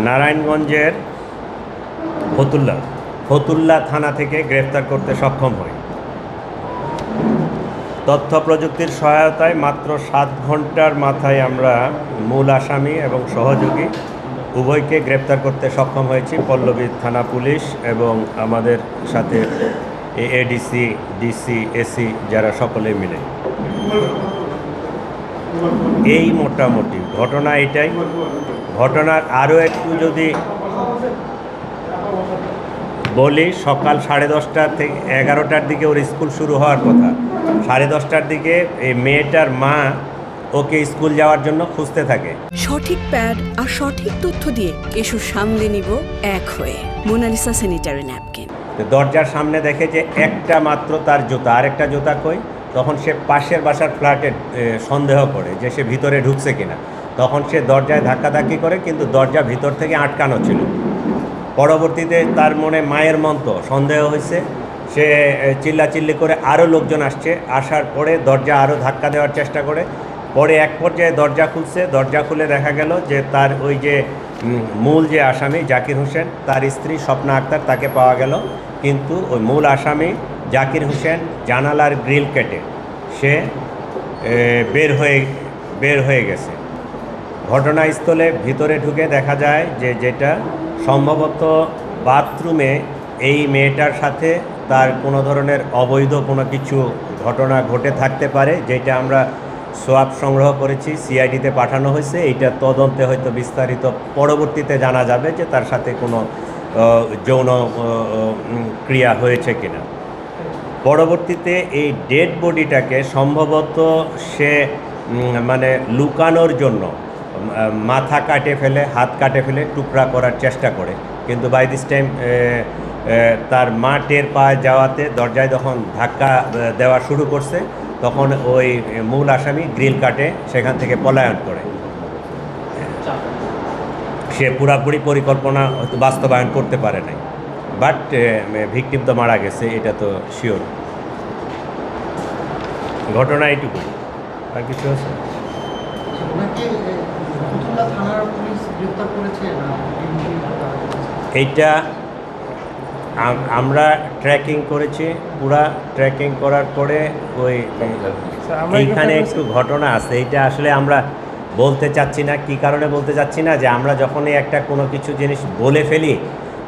নারায়ণগঞ্জের ফতুল্লা থানা থেকে গ্রেফতার করতে সক্ষম হই। তথ্য প্রযুক্তির সহায়তায় মাত্র 7 ঘন্টার মাথায় আমরা মূল আসামি এবং সহযোগী উভয়কে গ্রেপ্তার করতে সক্ষম হয়েছি। পল্লবী থানা পুলিশ এবং আমাদের সাথে এডিসি, ডিসি, এসি যারা সকলে মিলে। এই মোটামুটি ঘটনা এটাই। ঘটনার আরও একটু যদি বলি, সকাল 10:30 থেকে 11টার দিকে ওর স্কুল শুরু হওয়ার কথা। 10:30টার দিকে এই মেয়েটার মা ওকে স্কুল যাওয়ার জন্য খুঁজতে থাকে। সঠিক প্যাড আর সঠিক তথ্য দিয়ে এসব সামলে নিব এক হয়ে। Monalisa sanitary napkin. দরজার সামনে দেখে যে একটা মাত্র তার জুতা, আরেকটা জুতা কই। তখন সে পাশের বাসার ফ্ল্যাটে সন্দেহ করে যে সে ভিতরে ঢুকছে কিনা। তখন সে দরজায় ধাক্কাধাক্কি করে, কিন্তু দরজা ভিতর থেকে আটকানো ছিল। পরবর্তীতে তার মনে মায়ের মতো সন্দেহ হয়েছে। সে চিল্লাচিল্লি করে আরও লোকজন আসছে। আসার পরে দরজা আরও ধাক্কা দেওয়ার চেষ্টা করে। পরে এক পর্যায়ে দরজা খুলছে। দরজা খুলে দেখা গেল যে তার ওই যে মূল যে আসামি জাকির হোসেন, তার স্ত্রী স্বপ্না আক্তার, তাকে পাওয়া গেল। কিন্তু ওই মূল আসামি জাকির হোসেন জানালার গ্রিল কেটে সে বের হয়ে গেছে। ঘটনাস্থলে ভিতরে ঢুকে দেখা যায় যে যেটা সম্ভবত বাথরুমে এই মেয়েটার সাথে তার কোনো ধরনের অবৈধ কোনো কিছু ঘটনা ঘটে থাকতে পারে, যেটা আমরা সোয়াব সংগ্রহ করেছি, সিআইডিতে পাঠানো হয়েছে। এইটা তদন্তে হয়তো বিস্তারিত পরবর্তীতে জানা যাবে যে তার সাথে কোনো যৌন ক্রিয়া হয়েছে কিনা। পরবর্তীতে এই ডেড বডিটাকে সম্ভবত সে মানে লুকানোর জন্য মাথা কাটে ফেলে, হাত কাটে ফেলে টুকরা করার চেষ্টা করে। কিন্তু বাই দিস টাইম তার মা টের পাওয়া যাওয়াতে দরজায় যখন ধাক্কা দেওয়া শুরু করছে, তখন ওই মূল আসামি গ্রিল কাটে সেখান থেকে পলায়ন করে। সে পুরাপুরি পরিকল্পনা হয়তো বাস্তবায়ন করতে পারে নাই, বাট ভিকটিম তো মারা গেছে, এটা তো শিওর। ঘটনা এইটুকু, আর কিছু আছে? এইটা আমরা ট্র্যাকিং করেছি। পুরা ট্র্যাকিং করার পরে ওই এইখানে একটু ঘটনা আছে। এইটা আসলে আমরা বলতে চাচ্ছি না। কি কারণে বলতে চাচ্ছি না, যে আমরা যখনই একটা কোনো কিছু জিনিস বলে ফেলি,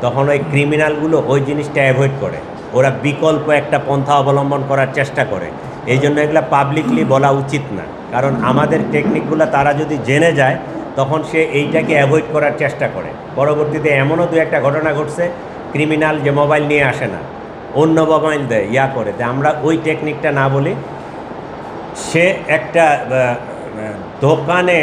তখন ওই ক্রিমিনালগুলো ওই জিনিসটা অ্যাভয়েড করে। ওরা বিকল্প একটা পন্থা অবলম্বন করার চেষ্টা করে। এই জন্য এগুলো পাবলিকলি বলা উচিত না, কারণ আমাদের টেকনিকগুলো তারা যদি জেনে যায়, তখন সে এইটাকে অ্যাভয়েড করার চেষ্টা করে। পরবর্তীতে এমনও দু একটা ঘটনা ঘটছে, ক্রিমিনাল যে মোবাইল নিয়ে আসে না, অন্য মোবাইল দেয়, করে দেয়। আমরা ওই টেকনিকটা না বলি। সে একটা দোকানে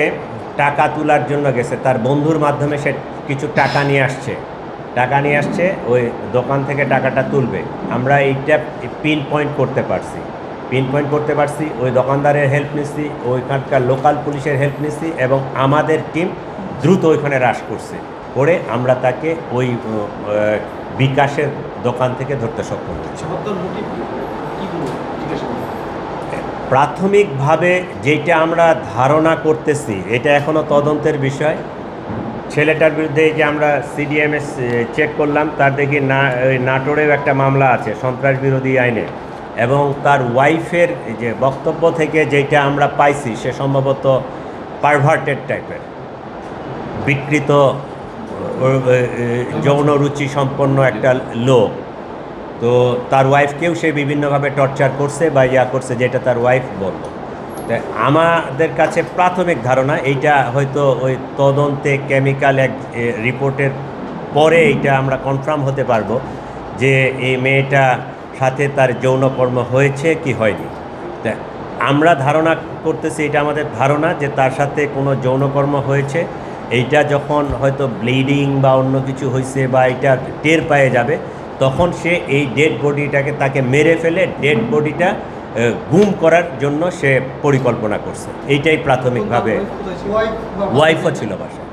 টাকা তোলার জন্য গেছে, তার বন্ধুর মাধ্যমে সে কিছু টাকা নিয়ে আসছে, ওই দোকান থেকে টাকাটা তুলবে। আমরা এইটা পিন পয়েন্ট করতে পারছি। ওই দোকানদারের হেল্প নিচ্ছি, ওইখানকার লোকাল পুলিশের হেল্প নিচ্ছি, এবং আমাদের টিম দ্রুত ওইখানে রাশ করে আমরা তাকে ওই বিকাশের দোকান থেকে ধরতে সক্ষম হয়েছি। প্রাথমিকভাবে যেটা আমরা ধারণা করতেছি, এটা এখনও তদন্তের বিষয়। ছেলেটার বিরুদ্ধে যে আমরা সিডিএমএস চেক করলাম, তার দেখি নাটোরেও একটা মামলা আছে সন্ত্রাস বিরোধী আইনে, এবং তার ওয়াইফের যে বক্তব্য থেকে যেটা আমরা পাইছি, সে সম্ভবত পারভার্টেড টাইপের, বিকৃত যৌন রুচি সম্পন্ন একটা লোক। তো তার ওয়াইফকেও সে বিভিন্নভাবে টর্চার করছে বা করছে, যেটা তার ওয়াইফ বলল। আমাদের কাছে প্রাথমিক ধারণা, এইটা হয়তো ওই তদন্তে কেমিক্যাল এক রিপোর্টের পরে এইটা আমরা কনফার্ম হতে পারবো যে এই মেয়েটা সাথে তার যৌনকর্ম হয়েছে কি হয়নি। তা আমরা ধারণা করতেছি, এটা আমাদের ধারণা যে তার সাথে কোনো যৌনকর্ম হয়েছে। এইটা যখন হয়তো ব্লিডিং বা অন্য কিছু হয়েছে বা এটা টের পেয়ে যাবে, তখন সে এই ডেড বডিটাকে তাকে মেরে ফেলে ডেড বডিটা গুম করার জন্য সে পরিকল্পনা করছে। এইটাই প্রাথমিকভাবে। ওয়াইফও ছিল বাসায়।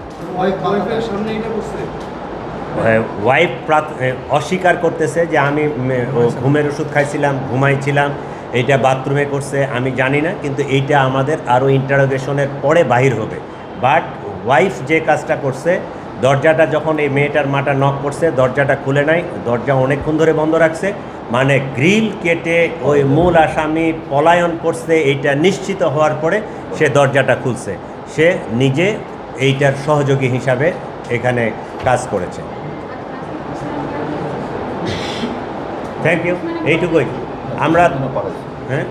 ওয়াইফ অস্বীকার করতেছে যে আমি ঘুমের ওষুধ খাইছিলাম, ঘুমাইছিলাম, এইটা বাথরুমে করছে, আমি জানি না। কিন্তু এইটা আমাদের আরও ইন্টারোগেশনের পরে বাহির হবে। বাট ওয়াইফ যে কাজটা করছে দরজাটা যখন এই মেয়েটার মাটা নক করছে দরজাটা খুলে নাই, দরজা অনেকক্ষণ ধরে বন্ধ রাখছে, মানে গ্রিল কেটে ওই মূল আসামি পলায়ন করছে এইটা নিশ্চিত হওয়ার পরে সে দরজাটা খুলছে। সে নিজে এইটার সহযোগী হিসাবে এখানে কাজ করেছে। থ্যাংক ইউ, এইটুকুই আমরা। হ্যাঁ,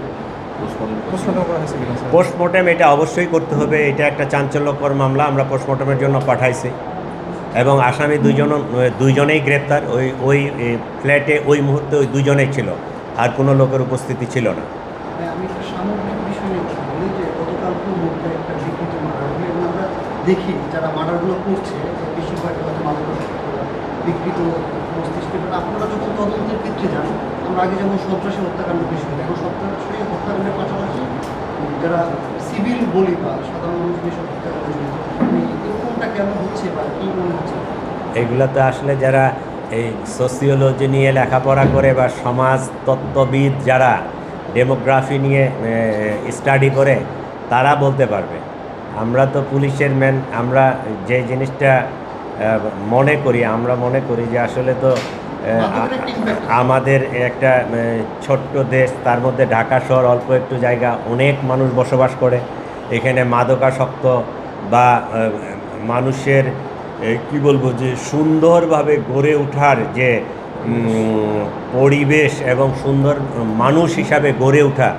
পোস্টমর্টেম এটা অবশ্যই করতে হবে, এটা একটা চাঞ্চল্যকর মামলা। আমরা পোস্টমর্টমের জন্য পাঠাইছি এবং আসামি দুইজনেই গ্রেপ্তার। ওই ওই ফ্ল্যাটে ওই মুহূর্তে ওই দুইজনেই ছিল, আর কোনো লোকের উপস্থিতি ছিল না। আমি একটা সামগ্রিক বিষয় নিয়ে কথা বলি যে গতকালকের মধ্যে একটা বিকৃত মার্ডার হলে এবং আমরা দেখি যারা মার্ডারগুলো করছে বেশিরভাগ বিকৃত মস্তিষ্কের। আপনারা যখন তদন্তের ক্ষেত্রে যান, আমরা আগে যেমন সন্ত্রাসী হত্যাকাণ্ড বিষয়, এখন সন্ত্রাসী হত্যাকাণ্ডের পাশাপাশি যারা সিভিল বলি বা সাধারণ মানুষ যেসব হত্যাকাণ্ড এরকমটা কেন হচ্ছে বা কী মনে হচ্ছে? এগুলো তো আসলে যারা এই সোসিওলজি নিয়ে লেখাপড়া করে বা সমাজ তত্ত্ববিদ যারা ডেমোগ্রাফি নিয়ে স্টাডি করে তারা বলতে পারবে। আমরা তো পুলিশের ম্যান, আমরা যে জিনিসটা আমরা মনে করি যে আসলে তো আমাদের একটা ছোট্ট দেশ, তার মধ্যে ঢাকা শহর অল্প একটু জায়গা, অনেক মানুষ বসবাস করে এখানে। মাদকাসক্ত বা মানুষের কি বলবো যে সুন্দরভাবে গড়ে ওঠার যে পরিবেশ এবং সুন্দর মানুষ হিসাবে গড়ে ওঠা,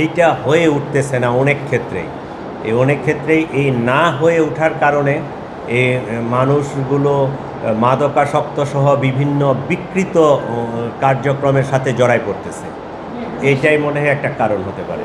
এইটা হয়ে উঠতেছে না অনেক ক্ষেত্রেই। অনেক ক্ষেত্রেই এই না হয়ে ওঠার কারণে এই মানুষগুলো মাদকাসক্ত সহ বিভিন্ন বিকৃত কার্যক্রমের সাথে জড়াই পড়তেছে। এইটাই মনে হয় একটা কারণ হতে পারে।